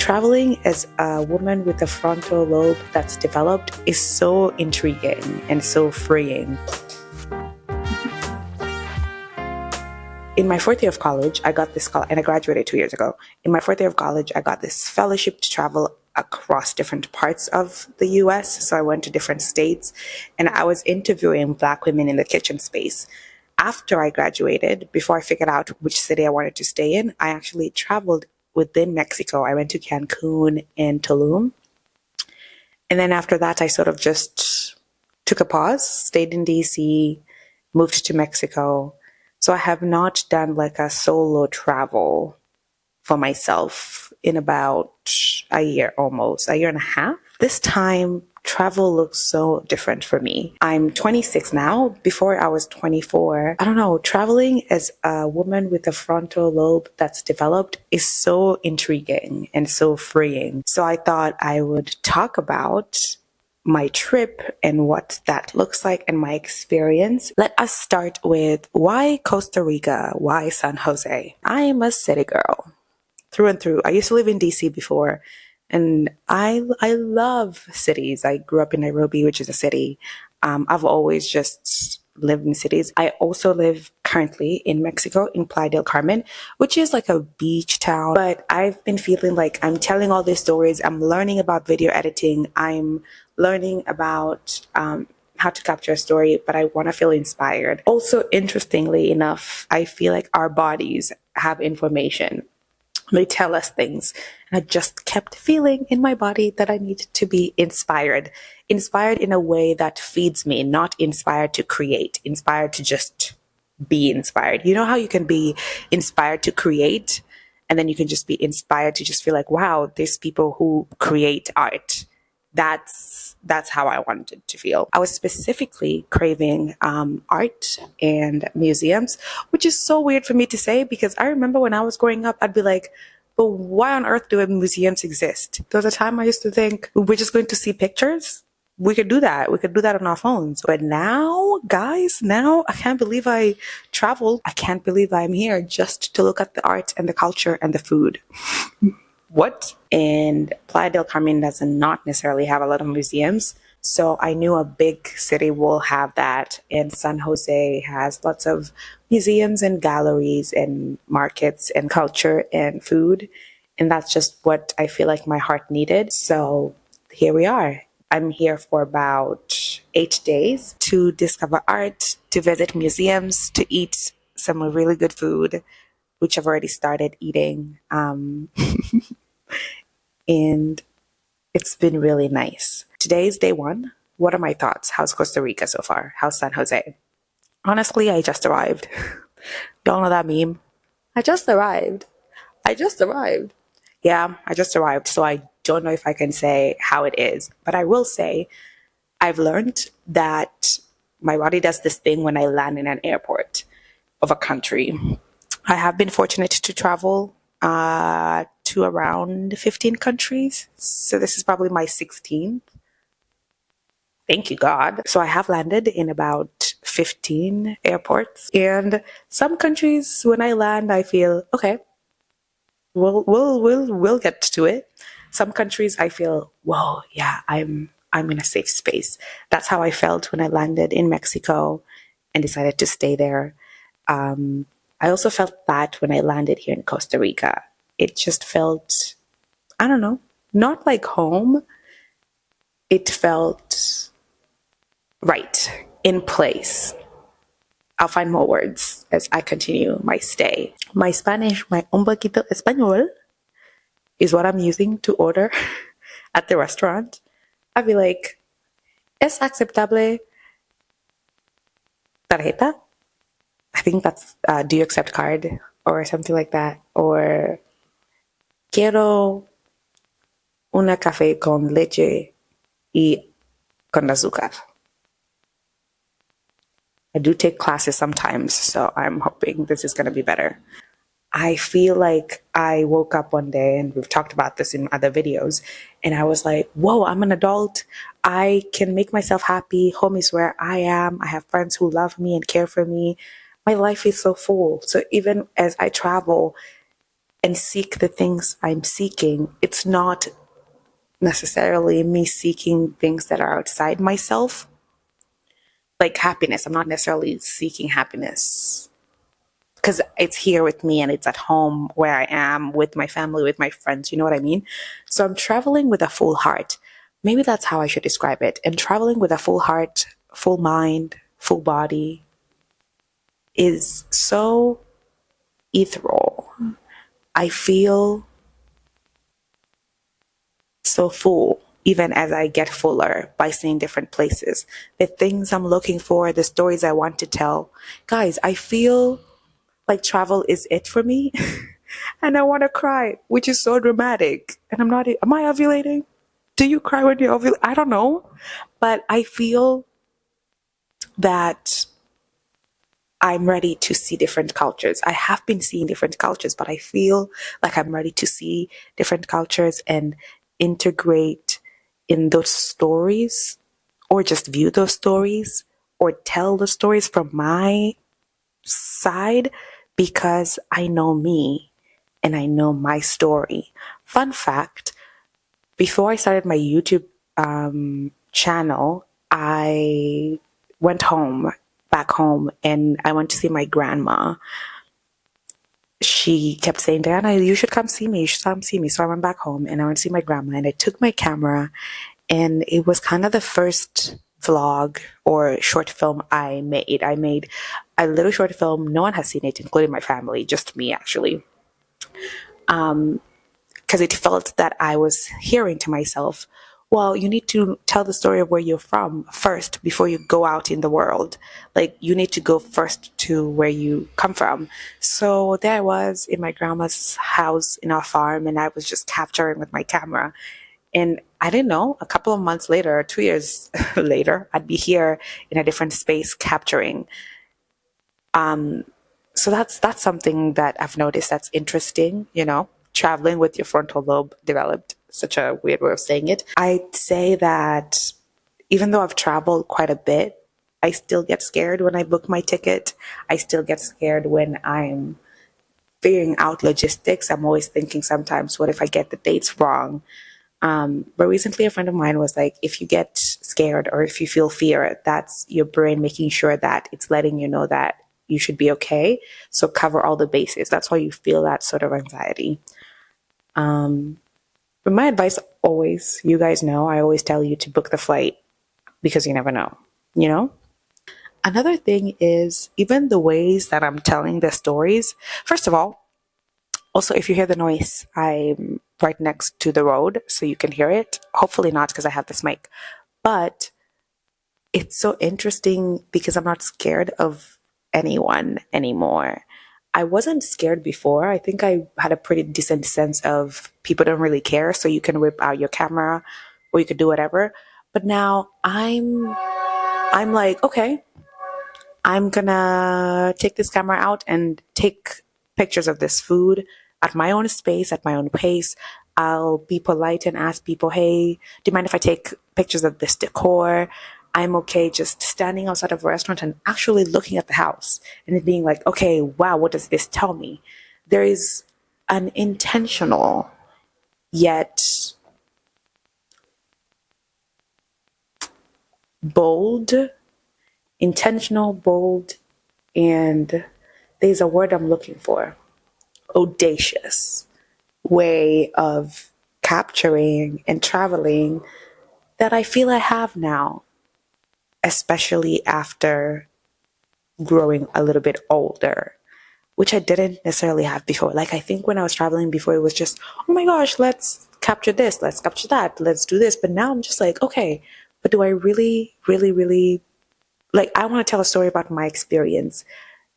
Traveling as a woman with a frontal lobe that's developed is so intriguing and so freeing. In my fourth year of college, I got this and I graduated 2 years ago. In my fourth year of college, I got this fellowship to travel across different parts of the US. So I went to different states and I was interviewing Black women in the kitchen space. After I graduated, before I figured out which city I wanted to stay in, I actually traveled within Mexico. I went to Cancun and Tulum. And then after that, I sort of just took a pause, stayed in DC, moved to Mexico. So I have not done like a solo travel for myself in about a year almost, a year and a half. This time, travel looks so different for me. I'm 26 now. Before I was 24. I don't know, traveling as a woman with a frontal lobe that's developed is so intriguing and so freeing. So I thought I would talk about my trip and what that looks like and my experience. Let us start with why Costa Rica? Why San Jose? I'm a city girl through and through. I used to live in DC before, and I love cities. I grew up in Nairobi, which is a city. I've always just lived in cities. I also live currently in Mexico, in Playa del Carmen, which is like a beach town. But I've been feeling like I'm telling all these stories. I'm learning about video editing. I'm learning about how to capture a story, but I want to feel inspired. Also, interestingly enough, I feel like our bodies have information. They tell us things. And I just kept feeling in my body that I needed to be inspired. Inspired in a way that feeds me, not inspired to create, inspired to just be inspired. You know how you can be inspired to create, and then you can just be inspired to just feel like, wow, there's people who create art. That's how I wanted to feel. I was specifically craving art and museums, which is so weird for me to say because I remember when I was growing up, I'd be like, but why on earth do museums exist? There was a time I used to think we're just going to see pictures. We could do that. We could do that on our phones. But now, guys, I can't believe I traveled. I can't believe I'm here just to look at the art and the culture and the food. What? And Playa del Carmen does not necessarily have a lot of museums. So I knew a big city will have that. And San Jose has lots of museums and galleries and markets and culture and food. And that's just what I feel like my heart needed. So here we are. I'm here for about 8 days to discover art, to visit museums, to eat some really good food, which I've already started eating. And it's been really nice. Today's day one. What are my thoughts? How's Costa Rica so far? How's San Jose? Honestly, I just arrived. Y'all know that meme? I just arrived. Yeah, I just arrived. So I don't know if I can say how it is. But I will say I've learned that my body does this thing when I land in an airport of a country. I have been fortunate to travel to around 15 countries. So this is probably my 16th. Thank you, God. So I have landed in about 15 airports. And some countries, when I land, I feel, okay, we'll get to it. Some countries I feel, whoa, yeah, I'm in a safe space. That's how I felt when I landed in Mexico and decided to stay there. I also felt that when I landed here in Costa Rica. It just felt, I don't know, not like home. It felt right, in place. I'll find more words as I continue my stay. My Spanish, my un poquito español, is what I'm using to order at the restaurant. I'd be like, ¿Es aceptable tarjeta? I think that's, do you accept card? Or something like that. Or, quiero una café con leche y con azúcar. I do take classes sometimes, so I'm hoping this is going to be better. I feel like I woke up one day, and we've talked about this in other videos, and I was like, whoa, I'm an adult. I can make myself happy. Home is where I am. I have friends who love me and care for me. My life is so full. So even as I travel, and seek the things I'm seeking, it's not necessarily me seeking things that are outside myself. Like happiness, I'm not necessarily seeking happiness because it's here with me and it's at home where I am with my family, with my friends. You know what I mean? So I'm traveling with a full heart. Maybe that's how I should describe it. And traveling with a full heart, full mind, full body is so ethereal. I feel so full even as I get fuller by seeing different places. The things I'm looking for, the stories I want to tell. Guys, I feel like travel is it for me. And I want to cry, which is so dramatic. And I'm not, am I ovulating? Do you cry when you ovulate? I don't know. But I feel that I'm ready to see different cultures. I have been seeing different cultures, but I feel like I'm ready to see different cultures and integrate in those stories, or just view those stories, or tell the stories from my side, because I know me and I know my story. Fun fact, before I started my YouTube channel, I went back home, and I went to see my grandma. She kept saying, Diana, you should come see me. You should come see me. So I went back home and I went to see my grandma, and I took my camera, and it was kind of the first vlog or short film I made. I made a little short film. No one has seen it, including my family, just me actually. Because it felt that I was hearing to myself, well, you need to tell the story of where you're from first before you go out in the world. Like, you need to go first to where you come from. So there I was in my grandma's house in our farm, and I was just capturing with my camera. And I didn't know, a couple of months later, 2 years later, I'd be here in a different space capturing. So that's something that I've noticed that's interesting, traveling with your frontal lobe developed. Such a weird way of saying it. I'd say that even though I've traveled quite a bit, I still get scared when I book my ticket. I still get scared when I'm figuring out logistics. I'm always thinking sometimes, what if I get the dates wrong? But recently a friend of mine was like, if you get scared or if you feel fear, that's your brain making sure that it's letting you know that you should be okay. So cover all the bases. That's why you feel that sort of anxiety. But my advice always, you guys know, I always tell you to book the flight because you never know, you know? Another thing is even the ways that I'm telling the stories. First of all, also, if you hear the noise, I'm right next to the road, so you can hear it. Hopefully not, because I have this mic. But it's so interesting because I'm not scared of anyone anymore. I wasn't scared before. I think I had a pretty decent sense of people don't really care, so you can whip out your camera or you could do whatever. But now I'm like, okay, I'm gonna take this camera out and take pictures of this food at my own space, at my own pace. I'll be polite and ask people, hey, do you mind if I take pictures of this decor? I'm okay just standing outside of a restaurant and actually looking at the house and it being like, okay, wow, what does this tell me? There is an intentional yet bold, intentional, bold, and there's a word I'm looking for, audacious way of capturing and traveling that I feel I have now, especially after growing a little bit older, which I didn't necessarily have before. Like, I think when I was traveling before, it was just, oh my gosh, let's capture this, let's capture that, let's do this. But now I'm just like, okay, but do I really, really, really, like, I want to tell a story about my experience.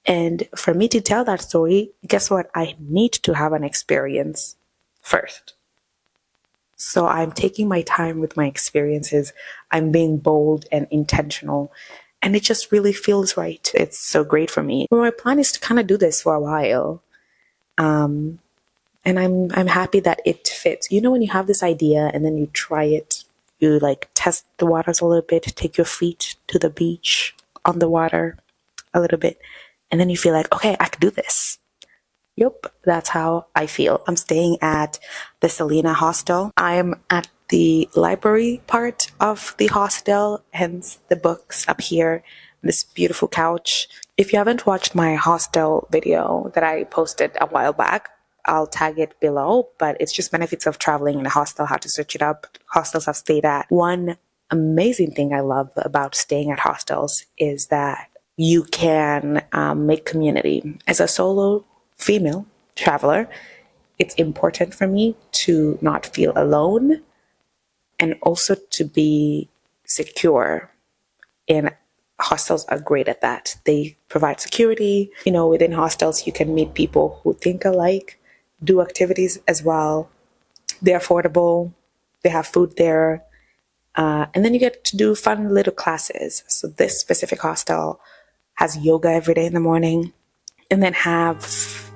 And for me to tell that story, guess what? I need to have an experience first. So I'm taking my time with my experiences. I'm being bold and intentional. And it just really feels right. It's so great for me. Well, my plan is to kind of do this for a while. And I'm happy that it fits. You know, when you have this idea and then you try it, you like test the waters a little bit, take your feet to the beach on the water a little bit, and then you feel like, okay, I could do this. Yup, that's how I feel. I'm staying at the Selena hostel. I'm at the library part of the hostel, hence the books up here, this beautiful couch. If you haven't watched my hostel video that I posted a while back, I'll tag it below, but it's just benefits of traveling in a hostel, how to search it up, hostels I've stayed at. One amazing thing I love about staying at hostels is that you can make community. As a solo female traveler, it's important for me to not feel alone and also to be secure. And hostels are great at that. They provide security. You know, within hostels, you can meet people who think alike, do activities as well. They're affordable. They have food there. And then you get to do fun little classes. So this specific hostel has yoga every day in the morning, and then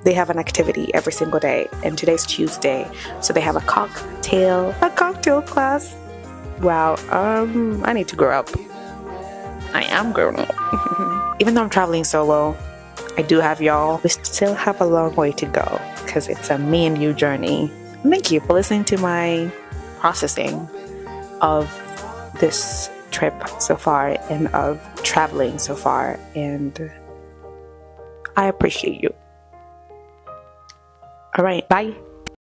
they have an activity every single day. And today's Tuesday, so they have a cocktail class. Wow, I need to grow up. I am grown up. Even though I'm traveling solo, I do have y'all. We still have a long way to go because it's a me and you journey. Thank you for listening to my processing of this trip so far and of traveling so far, and I appreciate you. All right, bye.